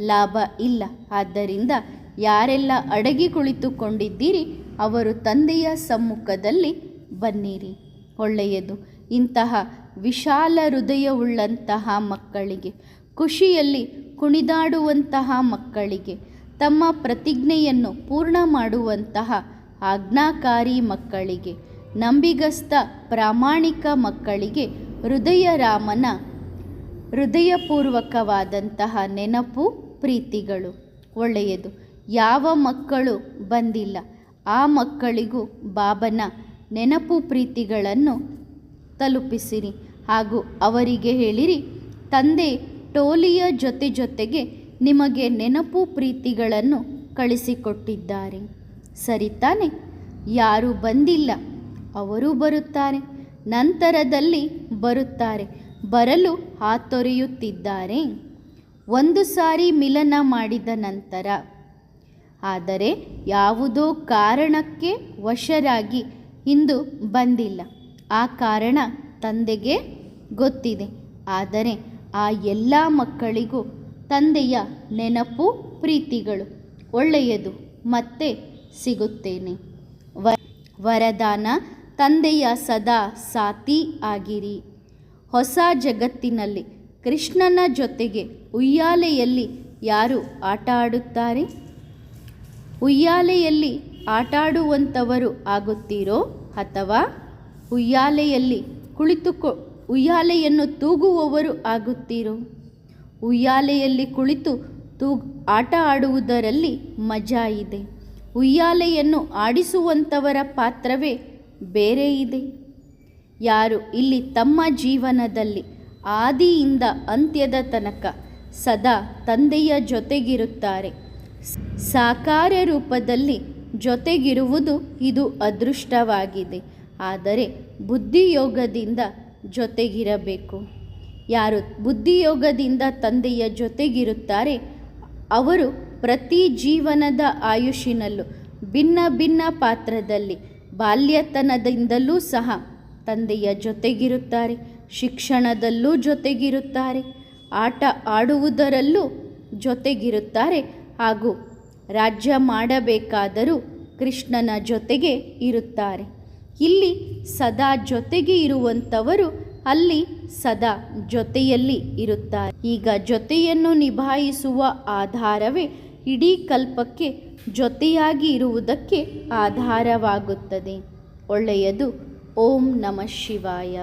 ಲಾಭ ಇಲ್ಲ. ಆದ್ದರಿಂದ ಯಾರೆಲ್ಲ ಅಡಗಿ ಕುಳಿತುಕೊಂಡಿದ್ದೀರಿ ಅವರು ತಂದೆಯ ಸಮ್ಮುಖದಲ್ಲಿ ಬನ್ನಿರಿ. ಒಳ್ಳೆಯದು. ಇಂತಹ ವಿಶಾಲ ಹೃದಯವುಳ್ಳಂತಹ ಮಕ್ಕಳಿಗೆ, ಖುಷಿಯಲ್ಲಿ ಕುಣಿದಾಡುವಂತಹ ಮಕ್ಕಳಿಗೆ, ತಮ್ಮ ಪ್ರತಿಜ್ಞೆಯನ್ನು ಪೂರ್ಣ ಮಾಡುವಂತಹ ಆಜ್ಞಾಕಾರಿ ಮಕ್ಕಳಿಗೆ, ನಂಬಿಗಸ್ತ ಪ್ರಾಮಾಣಿಕ ಮಕ್ಕಳಿಗೆ ಹೃದಯ ರಾಮನ ಹೃದಯಪೂರ್ವಕವಾದಂತಹ ನೆನಪು ಪ್ರೀತಿಗಳು. ಒಳ್ಳೆಯದು. ಯಾವ ಮಕ್ಕಳು ಬಂದಿಲ್ಲ ಆ ಮಕ್ಕಳಿಗೂ ಬಾಬನ ನೆನಪು ಪ್ರೀತಿಗಳನ್ನು ತಲುಪಿಸಿರಿ ಹಾಗೂ ಅವರಿಗೆ ಹೇಳಿರಿ, ತಂದೆ ಟೋಲಿಯ ಜೊತೆಗೆ ನಿಮಗೆ ನೆನಪು ಪ್ರೀತಿಗಳನ್ನು ಕಳಿಸಿಕೊಟ್ಟಿದ್ದಾರೆ. ಸರಿ ತಾನೆ? ಯಾರು ಬಂದಿಲ್ಲ ಅವರು ಬರುತ್ತಾರೆ, ನಂತರದಲ್ಲಿ ಬರುತ್ತಾರೆ, ಬರಲು ಹಾತೊರೆಯುತ್ತಿದ್ದಾರೆ ಒಂದು ಸಾರಿ ಮಿಲನ ಮಾಡಿದ ನಂತರ. ಆದರೆ ಯಾವುದೋ ಕಾರಣಕ್ಕೆ ವಶರಾಗಿ ಇಂದು ಬಂದಿಲ್ಲ. ಆ ಕಾರಣ ತಂದೆಗೆ ಗೊತ್ತಿದೆ. ಆದರೆ ಆ ಎಲ್ಲ ಮಕ್ಕಳಿಗೂ ತಂದೆಯ ನೆನಪು ಪ್ರೀತಿಗಳು. ಒಳ್ಳೆಯದು. ಮತ್ತೆ ಸಿಗುತ್ತೇನೆ. ವರದಾನ: ತಂದೆಯ ಸದಾ ಸಾಥಿ ಆಗಿರಿ. ಹೊಸ ಜಗತ್ತಿನಲ್ಲಿ ಕೃಷ್ಣನ ಜೊತೆಗೆ ಉಯ್ಯಾಲೆಯಲ್ಲಿ ಯಾರು ಆಟ ಆಡುತ್ತಾರೆ? ಉಯ್ಯಾಲೆಯಲ್ಲಿ ಆಟಾಡುವಂಥವರು ಆಗುತ್ತೀರೋ ಅಥವಾ ಉಯ್ಯಾಲೆಯಲ್ಲಿ ಉಯ್ಯಾಲೆಯನ್ನು ತೂಗುವವರು ಆಗುತ್ತೀರೋ? ಉಯ್ಯಾಲೆಯಲ್ಲಿ ಕುಳಿತು ಆಟ ಆಡುವುದರಲ್ಲಿ ಮಜಾ ಇದೆ. ಉಯ್ಯಾಲೆಯನ್ನು ಆಡಿಸುವಂಥವರ ಪಾತ್ರವೇ ಬೇರೆ ಇದೆ. ಯಾರು ಇಲ್ಲಿ ತಮ್ಮ ಜೀವನದಲ್ಲಿ ಆದಿಯಿಂದ ಅಂತ್ಯದ ತನಕ ಸದಾ ತಂದೆಯ ಜೊತೆಗಿರುತ್ತಾರೆ, ಸಾಕಾರ ರೂಪದಲ್ಲಿ ಜೊತೆಗಿರುವುದು ಇದು ಅದೃಷ್ಟವಾಗಿದೆ. ಆದರೆ ಬುದ್ಧಿಯೋಗದಿಂದ ಜೊತೆಗಿರಬೇಕು. ಯಾರು ಬುದ್ಧಿಯೋಗದಿಂದ ತಂದೆಯ ಜೊತೆಗಿರುತ್ತಾರೆ ಅವರು ಪ್ರತಿ ಜೀವನದ ಆಯುಷಿನಲ್ಲೂ ಭಿನ್ನ ಭಿನ್ನ ಪಾತ್ರದಲ್ಲಿ ಬಾಲ್ಯತನದಿಂದಲೂ ಸಹ ತಂದೆಯ ಜೊತೆಗಿರುತ್ತಾರೆ, ಶಿಕ್ಷಣದಲ್ಲೂ ಜೊತೆಗಿರುತ್ತಾರೆ, ಆಟ ಆಡುವುದರಲ್ಲೂ ಜೊತೆಗಿರುತ್ತಾರೆ ಹಾಗೂ ರಾಜ್ಯ ಮಾಡಬೇಕಾದರೂ ಕೃಷ್ಣನ ಜೊತೆಗೆ ಇರುತ್ತಾರೆ. ಇಲ್ಲಿ ಸದಾ ಜೊತೆಗೆ ಇರುವಂಥವರು ಅಲ್ಲಿ ಸದಾ ಜೊತೆಯಲ್ಲಿ ಇರುತ್ತಾರೆ. ಈಗ ಜೊತೆಯನ್ನು ನಿಭಾಯಿಸುವ ಆಧಾರವೇ ಇಡೀ ಕಲ್ಪಕ್ಕೆ ಜೊತೆಯಾಗಿ ಇರುವುದಕ್ಕೆ ಆಧಾರವಾಗುತ್ತದೆ. ಒಳ್ಳೆಯದು. ಓಂ ನಮಃ ಶಿವಾಯ.